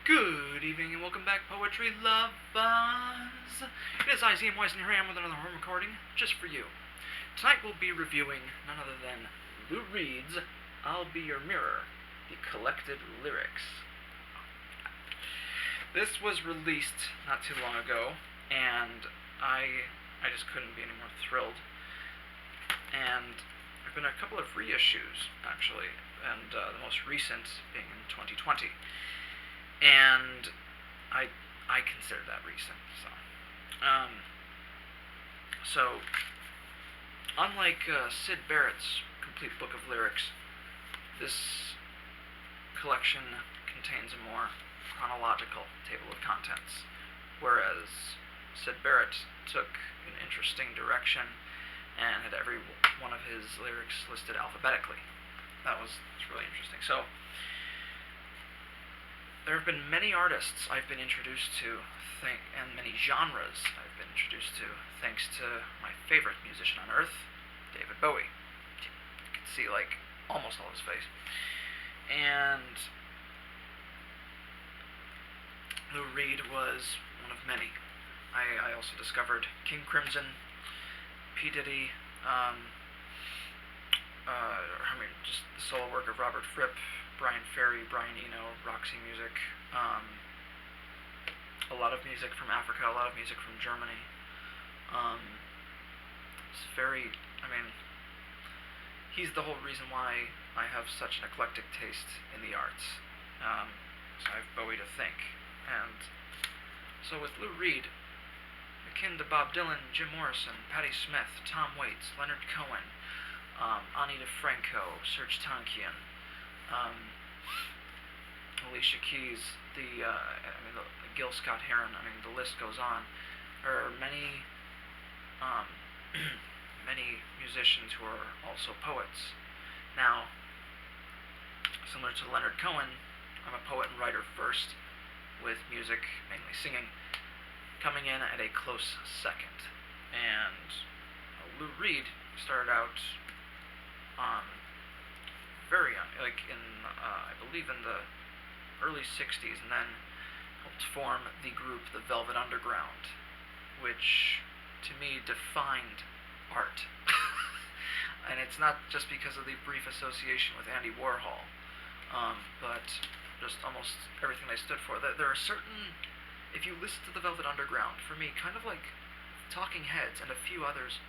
Good evening and welcome back, poetry lovers. It is I, Z.M. Weiss, and here I am with another home recording just for you. Tonight we'll be reviewing none other than Lou Reed's I'll Be Your Mirror, the collected lyrics. This was released not too long ago, and I just couldn't be any more thrilled. And there have been a couple of reissues, actually, and the most recent being in 2020. And I consider that recent. So unlike Syd Barrett's complete book of lyrics, this collection contains a more chronological table of contents, whereas Syd Barrett took an interesting direction and had every one of his lyrics listed alphabetically. It's really interesting. So there have been many artists I've been introduced to, and many genres I've been introduced to, thanks to my favorite musician on earth, David Bowie. You can see, like, almost all his face. And Lou Reed was one of many. I also discovered King Crimson, P. Diddy, just the solo work of Robert Fripp, Brian Ferry, Brian Eno, Roxy Music, a lot of music from Africa, a lot of music from Germany. He's the whole reason why I have such an eclectic taste in the arts. So I have Bowie to thank. And so with Lou Reed, akin to Bob Dylan, Jim Morrison, Patti Smith, Tom Waits, Leonard Cohen, Ani DeFranco, Serge Tankian, Alicia Keys, Gil Scott-Heron. The list goes on. There are many, many musicians who are also poets. Now, similar to Leonard Cohen, I'm a poet and writer first, with music, mainly singing, coming in at a close second. And Lou Reed started out very young, I believe in the early 60s, and then helped form the group The Velvet Underground, which to me defined art. And it's not just because of the brief association with Andy Warhol, but just almost everything they stood for. There are certain, if you listen to The Velvet Underground, for me, kind of like Talking Heads and a few others,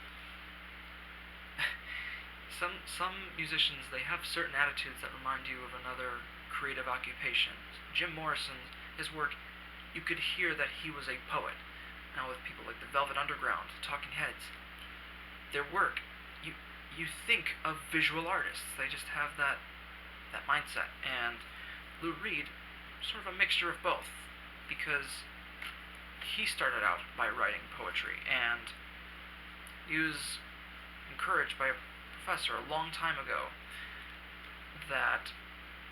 some musicians, they have certain attitudes that remind you of another creative occupation. Jim Morrison, his work, you could hear that he was a poet. Now with people like the Velvet Underground, Talking Heads, their work, you think of visual artists. They just have that mindset. And Lou Reed, sort of a mixture of both, because he started out by writing poetry, and he was encouraged by a professor a long time ago that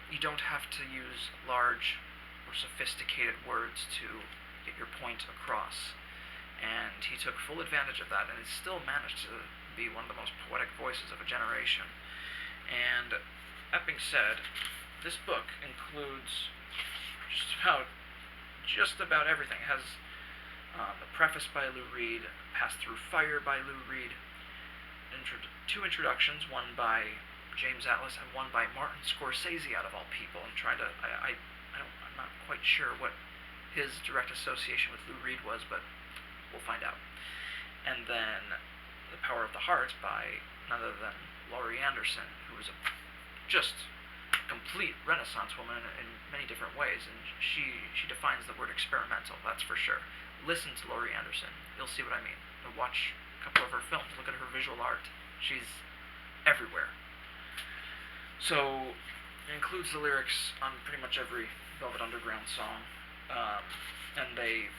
you don't have to use large or sophisticated words to get your point across. And he took full advantage of that, and has still managed to be one of the most poetic voices of a generation. And that being said, this book includes just about everything. It has a preface by Lou Reed, Pass Through Fire by Lou Reed, two introductions, one by James Atlas and one by Martin Scorsese, out of all people. I'm not quite sure what his direct association with Lou Reed was, but we'll find out. And then The Power of the Heart by none other than Laurie Anderson, who was just a complete Renaissance woman in many different ways, and she defines the word experimental, that's for sure. Listen to Laurie Anderson, you'll see what I mean. Watch a couple of her films, look at her visual art. She's everywhere. So it includes the lyrics on pretty much every Velvet Underground song, and they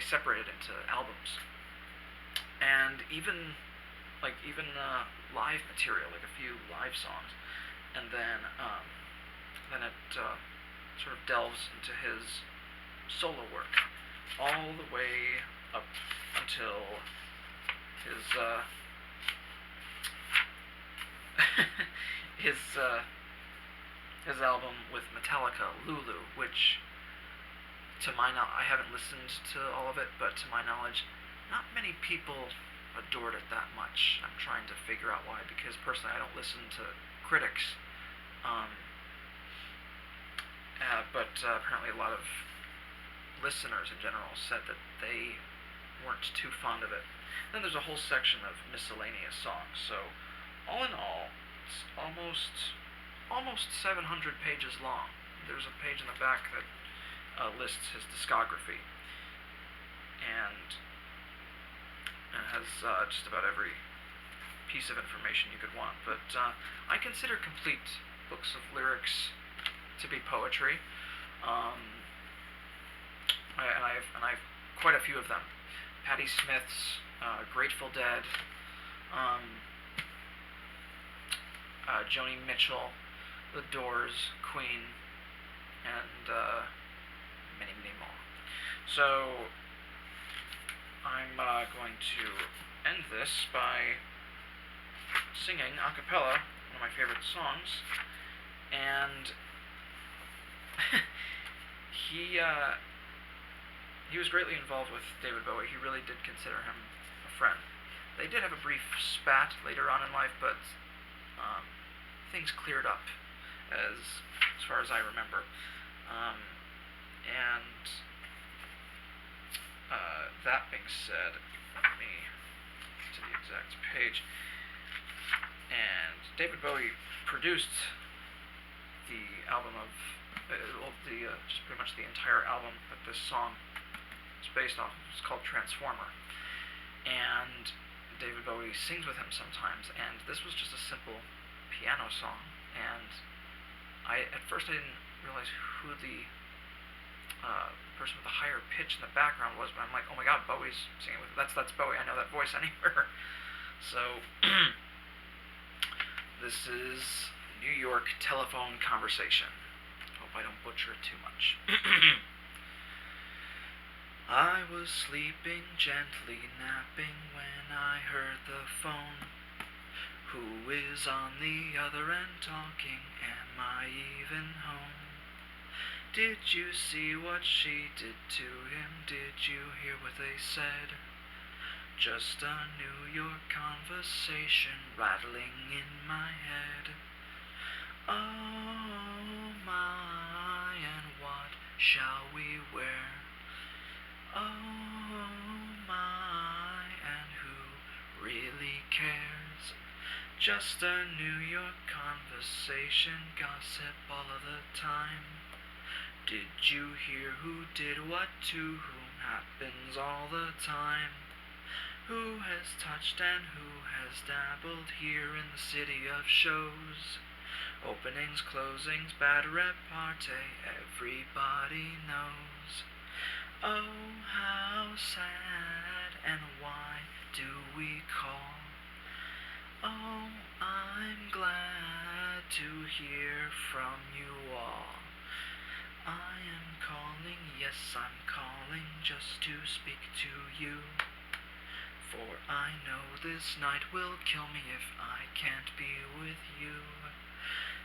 separate it into albums. And even live material, like a few live songs, and then it sort of delves into his solo work, all the way up until his album with Metallica, Lulu, which I haven't listened to all of it, but to my knowledge, not many people adored it that much. I'm trying to figure out why, because personally I don't listen to critics. Um, but apparently a lot of listeners in general said that they weren't too fond of it. Then there's a whole section of miscellaneous songs. So all in all, it's almost 700 pages long. There's a page in the back that lists his discography, and it has just about every piece of information you could want. But I consider complete books of lyrics to be poetry, and I've quite a few of them. Patti Smith's, Grateful Dead, um, Joni Mitchell, The Doors, Queen, and many, many more. So I'm going to end this by singing a cappella one of my favorite songs, and he was greatly involved with David Bowie. He really did consider him a friend. They did have a brief spat later on in life, but um, things cleared up as far as I remember. And that being said, let me get to the exact page. And David Bowie produced the album of, just pretty much the entire album that this song is based off. It's called Transformer. And David Bowie sings with him sometimes, and this was just a simple piano song. And at first I didn't realize who the person with the higher pitch in the background was, but I'm like, oh my god, Bowie's singing with it. That's Bowie. I know that voice anywhere. So this is New York Telephone Conversation. Hope I don't butcher it too much. I was sleeping, gently napping, when I heard the phone. Who is on the other end talking? Am I even home? Did you see what she did to him? Did you hear what they said? Just a New York conversation rattling in my head. Oh my, and what shall we wear? Oh my, and who really cares? Just a New York conversation, gossip all of the time. Did you hear who did what to whom? Happens all the time. Who has touched and who has dabbled here in the city of shows? Openings, closings, bad repartee, everybody knows. Oh, how sad, and why do we call? Oh, I'm glad to hear from you all. I am calling, yes, I'm calling just to speak to you. For I know this night will kill me if I can't be with you.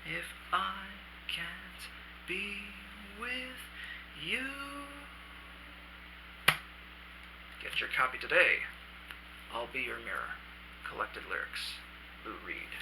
If I can't be with you. Get your copy today. I'll be your mirror. Collected lyrics. Lou Reed.